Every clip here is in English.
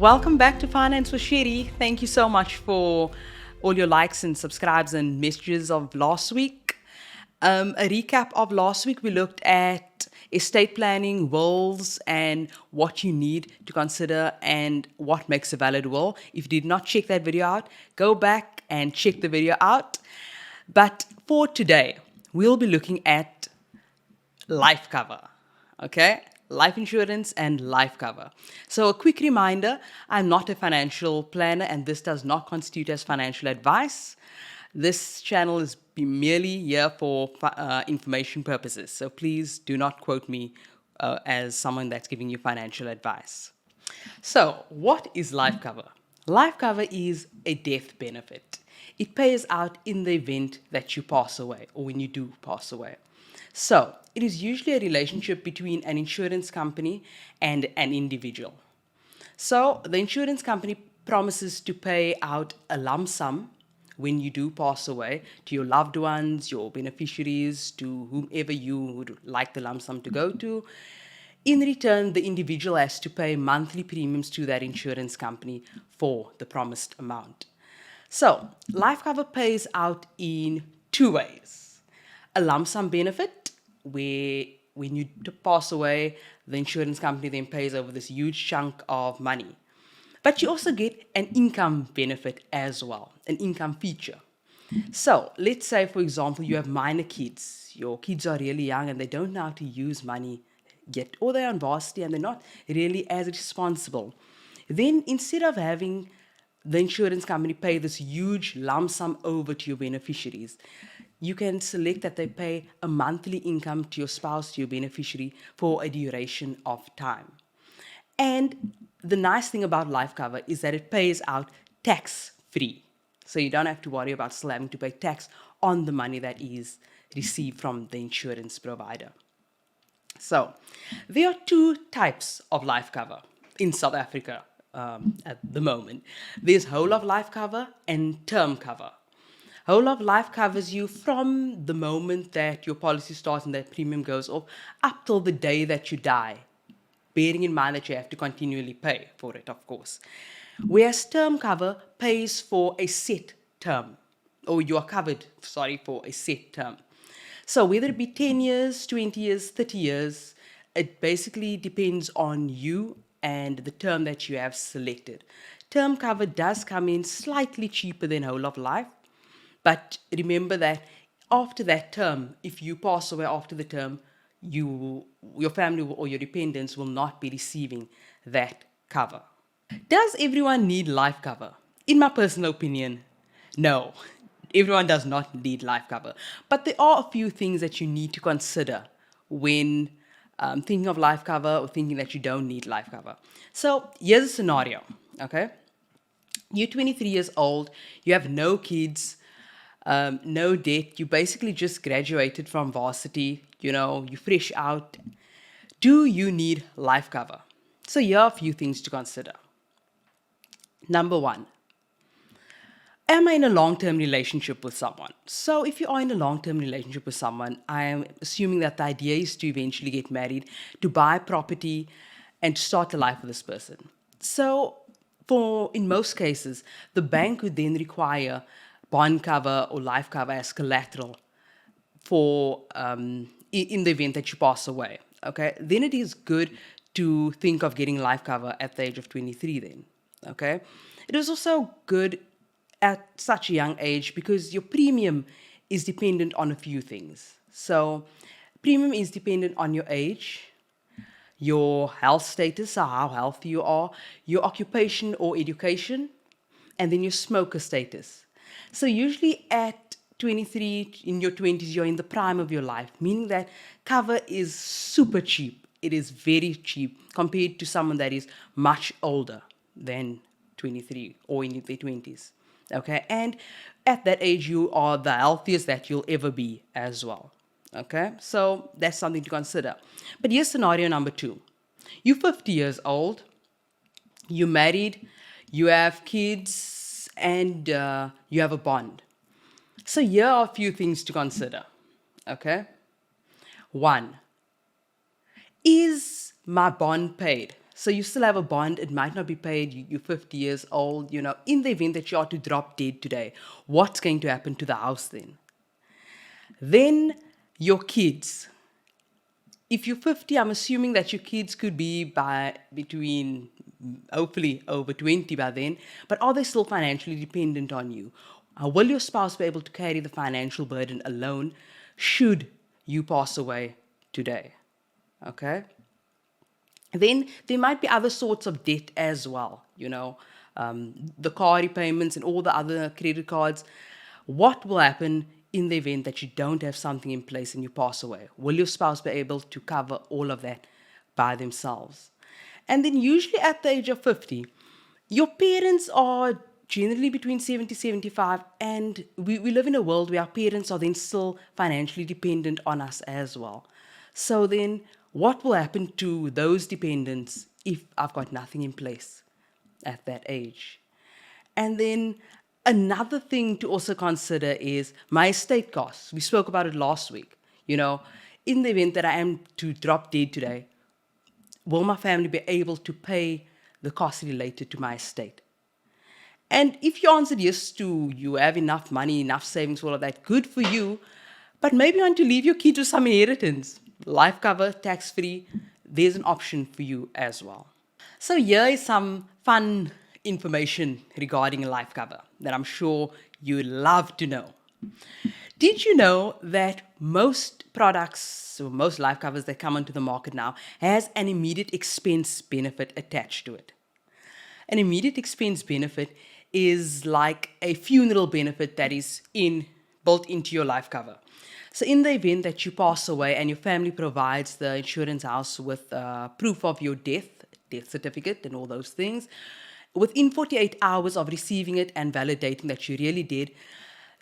Welcome back to Finance with Sherry. Thank you so much for all your likes and subscribes and messages of last week. A recap of last week, we looked at estate planning, wills, and what you need to consider and what makes a valid will. If you did not check that video out, go back and check the video out. But for today, we'll be looking at life cover, okay? Life insurance and life cover. So a quick reminder, I'm not a financial planner and this does not constitute as financial advice. This channel is merely here for information purposes. So please do not quote me as someone that's giving you financial advice. So what is life cover? Life cover is a death benefit. It pays out in the event that you pass away or when you do pass away. So it is usually a relationship between an insurance company and an individual. So the insurance company promises to pay out a lump sum when you do pass away to your loved ones, your beneficiaries, to whomever you would like the lump sum to go to. In return, the individual has to pay monthly premiums to that insurance company for the promised amount. So life cover pays out in two ways. A lump sum benefit, where when you pass away, the insurance company then pays over this huge chunk of money. But you also get an income benefit as well, an income feature. So let's say, for example, you have minor kids. Your kids are really young and they don't know how to use money yet, or they're on varsity and they're not really as responsible. Then instead of having the insurance company pay this huge lump sum over to your beneficiaries, you can select that they pay a monthly income to your spouse, to your beneficiary, for a duration of time. And the nice thing about life cover is that it pays out tax-free. So you don't have to worry about still having to pay tax on the money that is received from the insurance provider. So there are two types of life cover in South Africa at the moment. There's whole of life cover and term cover. Whole of life covers you from the moment that your policy starts and that premium goes off up till the day that you die, bearing in mind that you have to continually pay for it, of course. Whereas term cover pays for a set term, or you are covered, for a set term. So whether it be 10 years, 20 years, 30 years, it basically depends on you and the term that you have selected. Term cover does come in slightly cheaper than whole of life, but remember that after that term, if you pass away after the term, your family or your dependents will not be receiving that cover. Does everyone need life cover? In my personal opinion, no. Everyone does not need life cover. But there are a few things that you need to consider when thinking of life cover or thinking that you don't need life cover. So here's a scenario, okay? You're 23 years old, you have no kids, no debt, you basically just graduated from varsity, you're fresh out. Do you need life cover? So here are a few things to consider. Number one, am I in a long-term relationship with someone? So if you are in a long-term relationship with someone, I am assuming that the idea is to eventually get married, to buy property, and to start a life with this person. So in most cases, the bank would then require bond cover or life cover as collateral for in the event that you pass away. Okay, then it is good to think of getting life cover at the age of 23 then. Okay, it is also good at such a young age because your premium is dependent on a few things. So premium is dependent on your age, your health status, so how healthy you are, your occupation or education, and then your smoker status. So usually at 23, in your 20s, you're in the prime of your life, meaning that cover is super cheap. It is very cheap compared to someone that is much older than 23 or in their 20s. Okay, and at that age, you are the healthiest that you'll ever be as well. Okay, so that's something to consider. But here's scenario number two. You're 50 years old, you're married, you have kids, and you have a bond. So here are a few things to consider. Okay, one, is my bond paid? So you still have a bond. It might not be paid. You're 50 years old. In the event that you are to drop dead today, what's going to happen to the house then? Then your kids. If you're 50, I'm assuming that your kids could be by between, hopefully, over 20 by then, but are they still financially dependent on you? Will your spouse be able to carry the financial burden alone should you pass away today? Okay? Then there might be other sorts of debt as well, the car repayments and all the other credit cards. What will happen in the event that you don't have something in place and you pass away? Will your spouse be able to cover all of that by themselves? And then, usually at the age of 50, your parents are generally between 70, 75, and we live in a world where our parents are then still financially dependent on us as well. So then, what will happen to those dependents if I've got nothing in place at that age? And then another thing to also consider is my estate costs. We spoke about it last week. In the event that I am to drop dead today, will my family be able to pay the costs related to my estate? And if you answered yes to you have enough money, enough savings, all of that, good for you. But maybe you want to leave your kids with some inheritance. Life cover, tax free, there's an option for you as well. So here is some fun information regarding life cover that I'm sure you love to know. Did you know that most products or most life covers that come onto the market now has an immediate expense benefit attached to it? An immediate expense benefit is like a funeral benefit that is built into your life cover. So in the event that you pass away and your family provides the insurance house with proof of your death certificate and all those things, within 48 hours of receiving it and validating that you really did,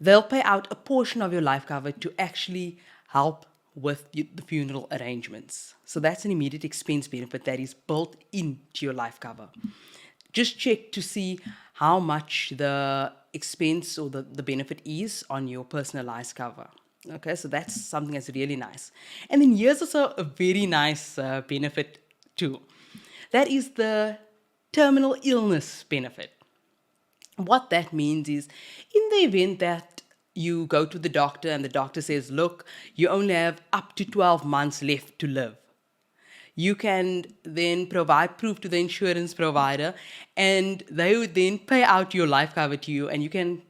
they'll pay out a portion of your life cover to actually help with the funeral arrangements. So that's an immediate expense benefit that is built into your life cover. Just check to see how much the expense or the benefit is on your personalized cover. Okay, so that's something that's really nice. And then here's also a very nice benefit too. That is the terminal illness benefit. What that means is, in the event that you go to the doctor and the doctor says, look, you only have up to 12 months left to live, you can then provide proof to the insurance provider and they would then pay out your life cover to you, and you can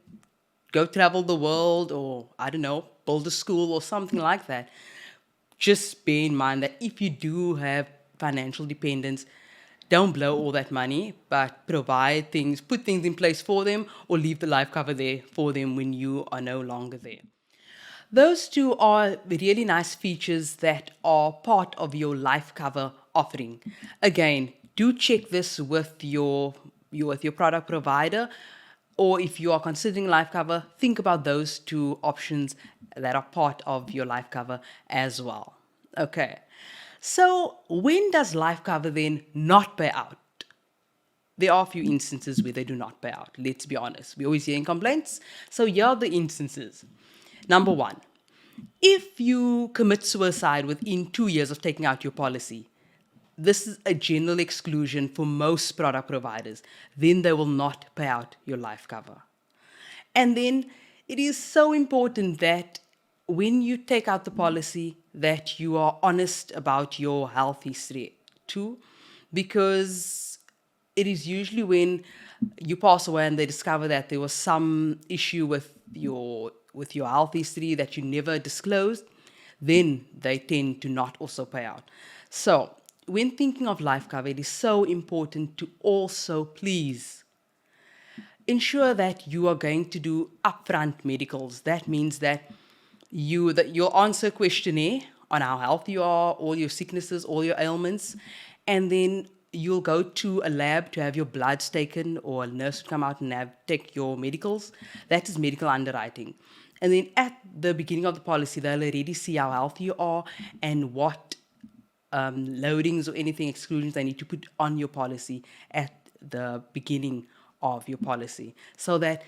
go travel the world or, I don't know, build a school or something like that. Just bear in mind that if you do have financial dependence, don't blow all that money, but put things in place for them, or leave the life cover there for them when you are no longer there. Those two are really nice features that are part of your life cover offering. Again, do check this with your product provider, or if you are considering life cover, think about those two options that are part of your life cover as well. Okay. So when does life cover then not pay out? There are a few instances where they do not pay out. Let's be honest. We always hear complaints. So here are the instances. Number one, if you commit suicide within 2 years of taking out your policy, this is a general exclusion for most product providers. Then they will not pay out your life cover. And then it is so important that when you take out the policy, that you are honest about your health history too, because it is usually when you pass away and they discover that there was some issue with your health history that you never disclosed, then they tend to not also pay out. So when thinking of life cover, it is so important to also please ensure that you are going to do upfront medicals. That means that you'll answer a questionnaire on how healthy you are, all your sicknesses, all your ailments, and then you'll go to a lab to have your bloods taken, or a nurse will come out and take your medicals. That is medical underwriting. And then at the beginning of the policy, they'll already see how healthy you are and what loadings or anything exclusions they need to put on your policy at the beginning of your policy, so that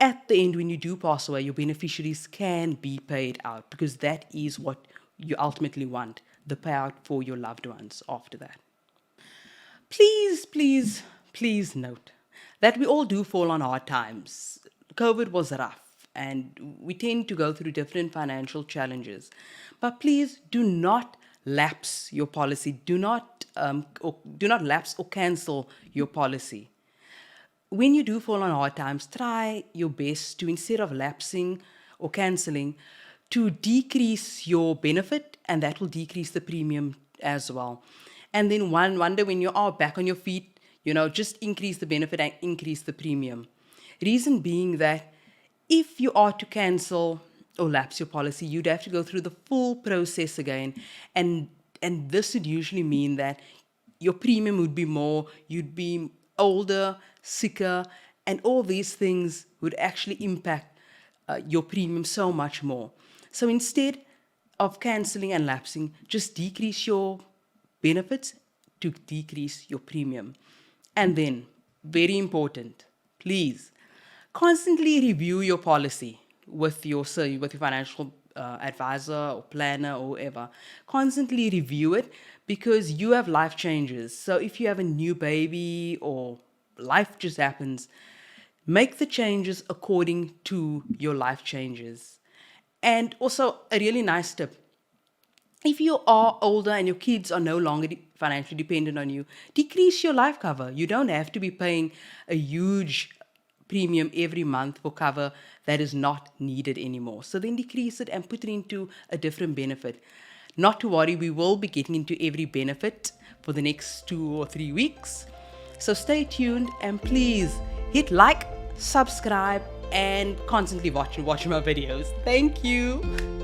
at the end, when you do pass away, your beneficiaries can be paid out, because that is what you ultimately want, the payout for your loved ones after that. Please, please, please note that we all do fall on hard times. COVID was rough and we tend to go through different financial challenges. But please do not lapse your policy. Do not lapse or cancel your policy. When you do fall on hard times, try your best to, instead of lapsing or canceling, to decrease your benefit, and that will decrease the premium as well. And then one day when you are back on your feet, just increase the benefit and increase the premium. Reason being that if you are to cancel or lapse your policy, you'd have to go through the full process again, and this would usually mean that your premium would be more, you'd be older, sicker, and all these things would actually impact your premium so much more. So instead of canceling and lapsing, just decrease your benefits to decrease your premium. And then, very important, please constantly review your policy with your financial advisor or planner or whoever. Constantly review it because you have life changes. So if you have a new baby or life just happens, make the changes according to your life changes. And also, a really nice tip: if you are older and your kids are no longer financially dependent on you, decrease your life cover. You don't have to be paying a huge premium every month for cover that is not needed anymore. So then decrease it and put it into a different benefit. Not to worry, we will be getting into every benefit for the next 2 or 3 weeks. So stay tuned and please hit like, subscribe, and constantly watch my videos. Thank you.